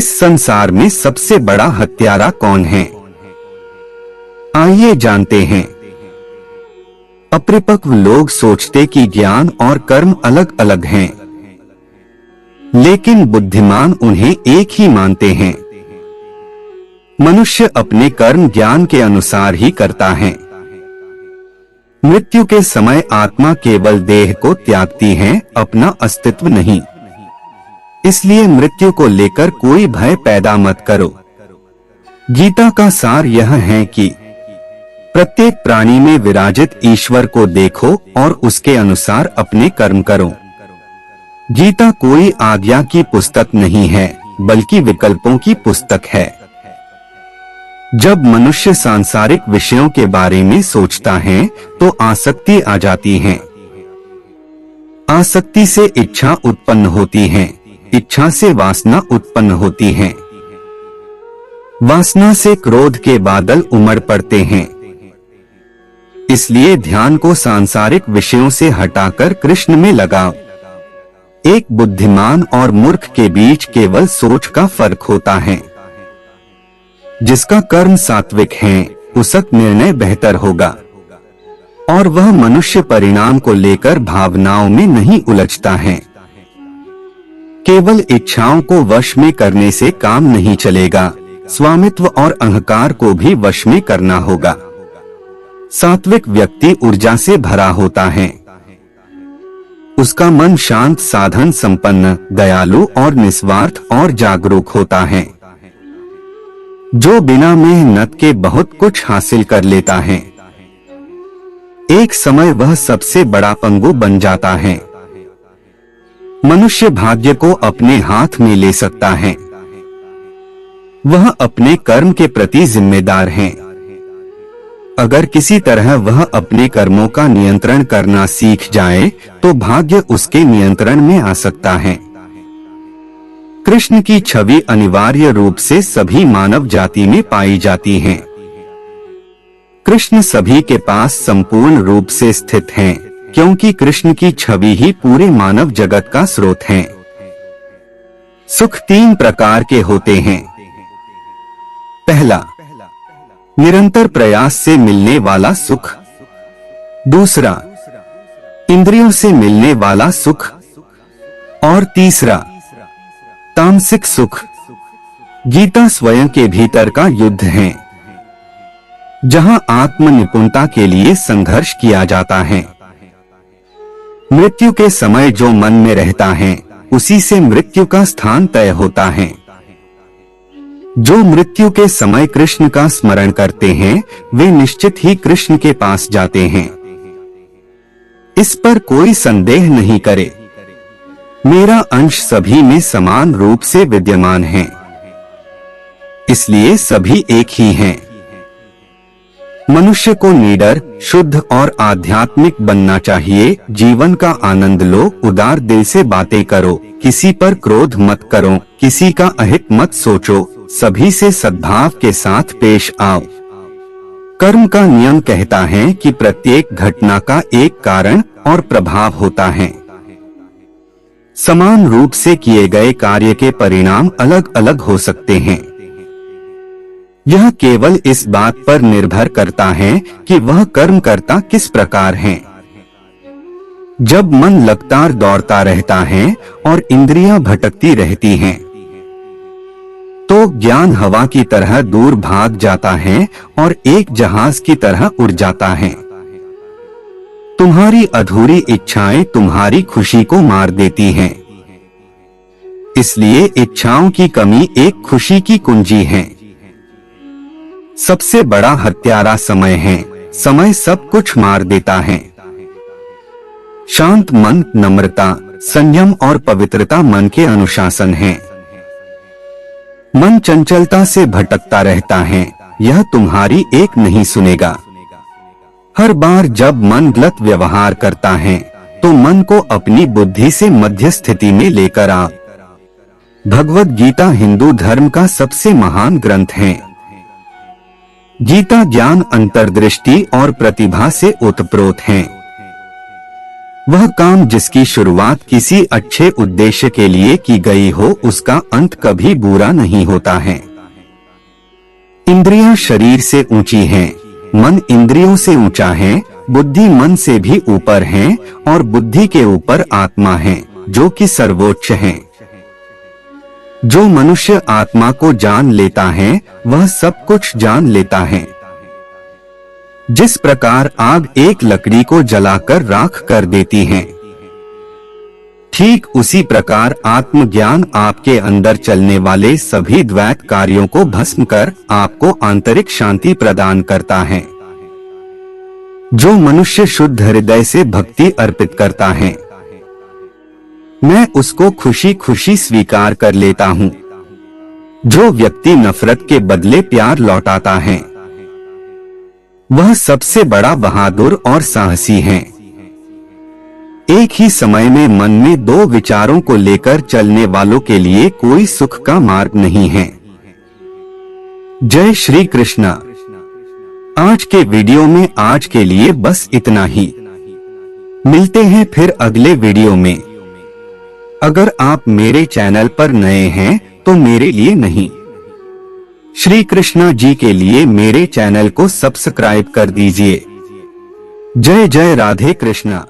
इस संसार में सबसे बड़ा हत्यारा कौन है? आइए जानते हैं। अपरिपक्व लोग सोचते कि ज्ञान और कर्म अलग अलग हैं, लेकिन बुद्धिमान उन्हें एक ही मानते हैं। मनुष्य अपने कर्म ज्ञान के अनुसार ही करता है। मृत्यु के समय आत्मा केवल देह को त्यागती है, अपना अस्तित्व नहीं। इसलिए मृत्यु को लेकर कोई भय पैदा मत करो। गीता का सार यह है कि प्रत्येक प्राणी में विराजित ईश्वर को देखो और उसके अनुसार अपने कर्म करो। गीता कोई आज्ञा की पुस्तक नहीं है, बल्कि विकल्पों की पुस्तक है। जब मनुष्य सांसारिक विषयों के बारे में सोचता है तो आसक्ति आ जाती है। आसक्ति से इच्छा उत्पन्न होती है, इच्छा से वासना उत्पन्न होती है, वासना से क्रोध के बादल उमड़ पड़ते हैं। इसलिए ध्यान को सांसारिक विषयों से हटाकर कृष्ण में लगाओ। एक बुद्धिमान और मूर्ख के बीच केवल सोच का फर्क होता है। जिसका कर्म सात्विक है, उसका निर्णय बेहतर होगा और वह मनुष्य परिणाम को लेकर भावनाओं में नहीं उलझता है। केवल इच्छाओं को वश में करने से काम नहीं चलेगा, स्वामित्व और अहंकार को भी वश में करना होगा। सात्विक व्यक्ति ऊर्जा से भरा होता है। उसका मन शांत, साधन संपन्न, दयालु और निस्वार्थ और जागरूक होता है। जो बिना मेहनत के बहुत कुछ हासिल कर लेता है, एक समय वह सबसे बड़ा पंगु बन जाता है। मनुष्य भाग्य को अपने हाथ में ले सकता है। वह अपने कर्म के प्रति जिम्मेदार है। अगर किसी तरह वह अपने कर्मों का नियंत्रण करना सीख जाए तो भाग्य उसके नियंत्रण में आ सकता है। कृष्ण की छवि अनिवार्य रूप से सभी मानव जाति में पाई जाती है। कृष्ण सभी के पास संपूर्ण रूप से स्थित हैं, क्योंकि कृष्ण की छवि ही पूरे मानव जगत का स्रोत है। सुख तीन प्रकार के होते हैं। पहला, निरंतर प्रयास से मिलने वाला सुख। दूसरा, इंद्रियों से मिलने वाला सुख। और तीसरा, तामसिक सुख। गीता स्वयं के भीतर का युद्ध है, जहां आत्म निपुणता के लिए संघर्ष किया जाता है। मृत्यु के समय जो मन में रहता है, उसी से मृत्यु का स्थान तय होता है। जो मृत्यु के समय कृष्ण का स्मरण करते हैं, वे निश्चित ही कृष्ण के पास जाते हैं। इस पर कोई संदेह नहीं करे। मेरा अंश सभी में समान रूप से विद्यमान है, इसलिए सभी एक ही हैं। मनुष्य को निडर, शुद्ध और आध्यात्मिक बनना चाहिए। जीवन का आनंद लो, उदार दिल से बातें करो, किसी पर क्रोध मत करो, किसी का अहित मत सोचो, सभी से सद्भाव के साथ पेश आओ। कर्म का नियम कहता है कि प्रत्येक घटना का एक कारण और प्रभाव होता है। समान रूप से किए गए कार्य के परिणाम अलग अलग हो सकते हैं। यह केवल इस बात पर निर्भर करता है कि वह कर्मकर्ता किस प्रकार है। जब मन लगातार दौड़ता रहता है और इंद्रियां भटकती रहती हैं, तो ज्ञान हवा की तरह दूर भाग जाता है और एक जहाज की तरह उड़ जाता है। तुम्हारी अधूरी इच्छाएं तुम्हारी खुशी को मार देती हैं। इसलिए इच्छाओं की कमी एक खुशी की कुंजी है। सबसे बड़ा हत्यारा समय है। समय सब कुछ मार देता है। शांत मन, नम्रता, संयम और पवित्रता मन के अनुशासन है। मन चंचलता से भटकता रहता है, यह तुम्हारी एक नहीं सुनेगा। हर बार जब मन गलत व्यवहार करता है तो मन को अपनी बुद्धि से मध्य स्थिति में लेकर आ। भगवत गीता हिंदू धर्म का सबसे महान ग्रंथ है। गीता ज्ञान, अंतर्दृष्टि और प्रतिभा से ओतप्रोत है। वह काम जिसकी शुरुआत किसी अच्छे उद्देश्य के लिए की गई हो, उसका अंत कभी बुरा नहीं होता है। इंद्रियां शरीर से ऊंची हैं, मन इंद्रियों से ऊंचा है, बुद्धि मन से भी ऊपर है और बुद्धि के ऊपर आत्मा है जो कि सर्वोच्च है। जो मनुष्य आत्मा को जान लेता है वह सब कुछ जान लेता है। जिस प्रकार आग एक लकड़ी को जलाकर राख कर देती है, ठीक उसी प्रकार आत्मज्ञान आपके अंदर चलने वाले सभी द्वैत कार्यों को भस्म कर आपको आंतरिक शांति प्रदान करता है। जो मनुष्य शुद्ध हृदय से भक्ति अर्पित करता है, मैं उसको खुशी खुशी स्वीकार कर लेता हूँ। जो व्यक्ति नफरत के बदले प्यार लौटाता है, वह सबसे बड़ा बहादुर और साहसी है। एक ही समय में मन में दो विचारों को लेकर चलने वालों के लिए कोई सुख का मार्ग नहीं है। जय श्री कृष्ण। आज के वीडियो में आज के लिए बस इतना ही। मिलते हैं फिर अगले वीडियो में। अगर आप मेरे चैनल पर नए हैं तो मेरे लिए नहीं, श्री कृष्णा जी के लिए मेरे चैनल को सब्सक्राइब कर दीजिए। जय जय राधे कृष्णा।